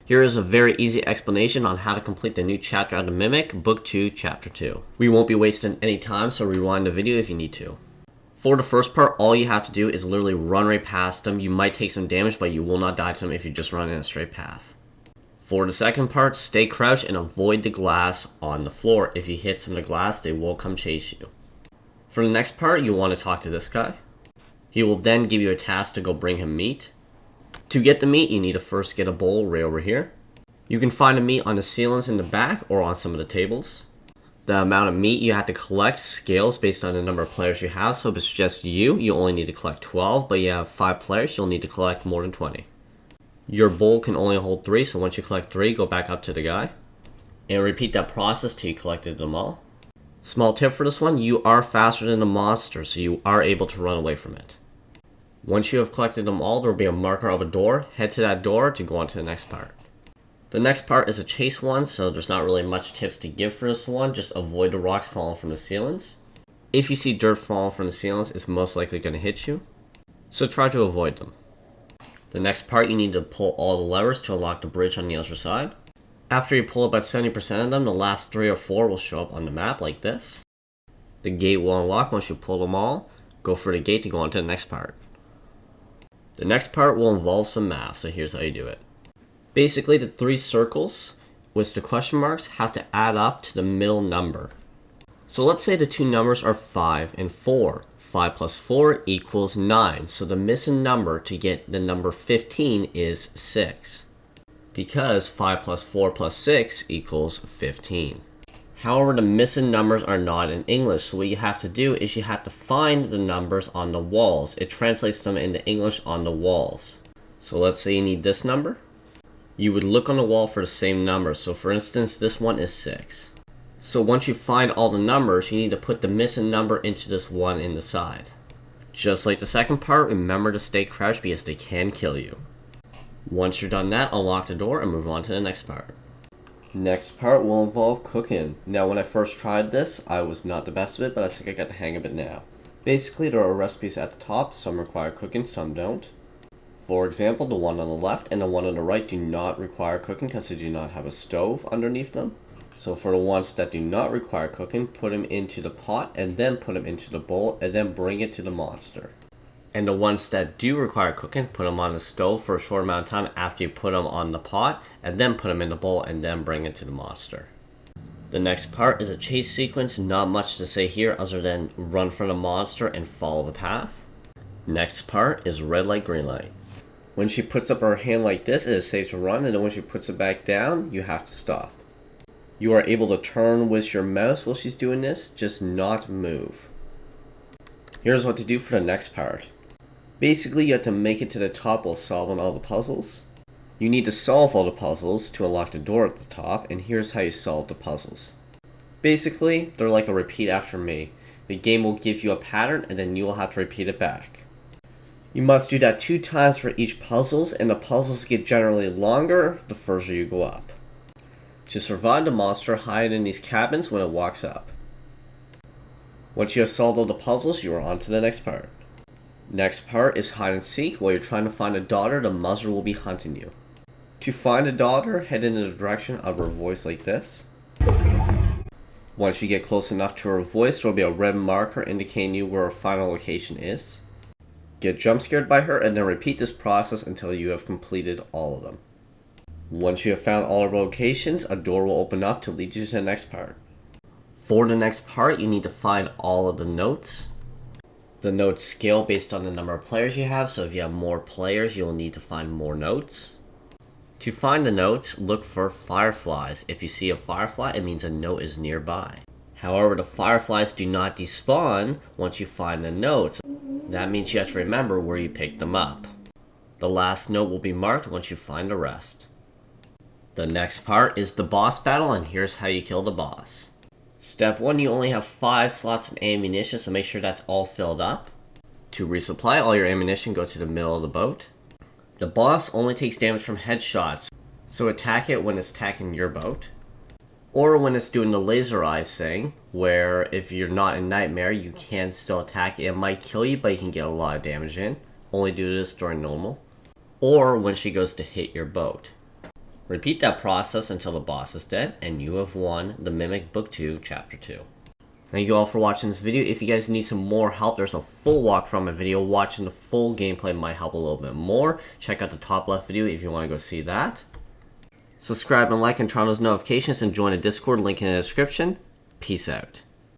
Here is a very easy explanation on how to complete the new chapter out of Mimic, Book 2, Chapter 2. We won't be wasting any time, so rewind the video if you need to. For the first part, all you have to do is literally run right past them. You might take some damage, but you will not die to them if you just run in a straight path. For the second part, stay crouched and avoid the glass on the floor. If you hit some of the glass, they will come chase you. For the next part, you want to talk to this guy. He will then give you a task to go bring him meat. To get the meat, you need to first get a bowl right over here. You can find the meat on the ceilings in the back or on some of the tables. The amount of meat you have to collect scales based on the number of players you have. So if it's just you only need to collect 12, but you have 5 players, you'll need to collect more than 20. Your bowl can only hold 3, so once you collect 3, go back up to the guy. And repeat that process till you collected them all. Small tip for this one, you are faster than the monster, so you are able to run away from it. Once you have collected them all, there will be a marker of a door. Head to that door to go on to the next part. The next part is a chase one, so there's not really much tips to give for this one. Just avoid the rocks falling from the ceilings. If you see dirt falling from the ceilings, it's most likely going to hit you, so try to avoid them. The next part, you need to pull all the levers to unlock the bridge on the other side. After you pull about 70% of them, the last 3 or 4 will show up on the map like this. The gate will unlock once you pull them all. Go for the gate to go on to the next part. The next part will involve some math, so here's how you do it. Basically, the 3 circles with the question marks have to add up to the middle number. So let's say the 2 numbers are 5 and 4. 5 plus 4 equals 9, so the missing number to get the number 15 is 6. Because 5 plus 4 plus 6 equals 15. However, the missing numbers are not in English, so what you have to do is you have to find the numbers on the walls. It translates them into English on the walls. So let's say you need this number. You would look on the wall for the same number. So for instance, this one is 6. So once you find all the numbers, you need to put the missing number into this one in the side. Just like the second part, remember to stay crouched because they can kill you. Once you're done that, unlock the door and move on to the next part. Next part will involve cooking. Now when I first tried this, I was not the best of it, but I think I got the hang of it now. Basically, there are recipes at the top. Some require cooking, some don't. For example, the one on the left and the one on the right do not require cooking because they do not have a stove underneath them. So for the ones that do not require cooking, put them into the pot and then put them into the bowl and then bring it to the monster. And the ones that do require cooking, put them on the stove for a short amount of time after you put them on the pot, and then put them in the bowl and then bring it to the monster. The next part is a chase sequence. Not much to say here other than run from the monster and follow the path. Next part is red light, green light. When she puts up her hand like this, it is safe to run, and then when she puts it back down, you have to stop. You are able to turn with your mouse while she's doing this, just not move. Here's what to do for the next part. Basically, you have to make it to the top while solving all the puzzles. You need to solve all the puzzles to unlock the door at the top, and here's how you solve the puzzles. Basically, they're like a repeat after me. The game will give you a pattern, and then you will have to repeat it back. You must do that 2 times for each puzzles, and the puzzles get generally longer the further you go up. To survive the monster, hide in these cabins when it walks up. Once you have solved all the puzzles, you are on to the next part. Next part is hide and seek. While you're trying to find a daughter, the mother will be hunting you. To find a daughter, head in the direction of her voice like this. Once you get close enough to her voice, there will be a red marker indicating you where her final location is. Get jump scared by her and then repeat this process until you have completed all of them. Once you have found all her locations, a door will open up to lead you to the next part. For the next part, you need to find all of the notes. The notes scale based on the number of players you have, so if you have more players, you'll need to find more notes. To find the notes, look for fireflies. If you see a firefly, it means a note is nearby. However, the fireflies do not despawn once you find the notes. That means you have to remember where you picked them up. The last note will be marked once you find the rest. The next part is the boss battle, and here's how you kill the boss. Step 1, you only have 5 slots of ammunition, so make sure that's all filled up. To resupply all your ammunition, go to the middle of the boat. The boss only takes damage from headshots, so attack it when it's attacking your boat. Or when it's doing the laser eyes thing, where if you're not in Nightmare, you can still attack it. It might kill you, but you can get a lot of damage in. Only do this during normal. Or when she goes to hit your boat. Repeat that process until the boss is dead, and you have won the Mimic Book 2, Chapter 2. Thank you all for watching this video. If you guys need some more help, there's a full walkthrough on my video. Watching the full gameplay might help a little bit more. Check out the top left video if you want to go see that. Subscribe and like and turn on those notifications and join a Discord link in the description. Peace out.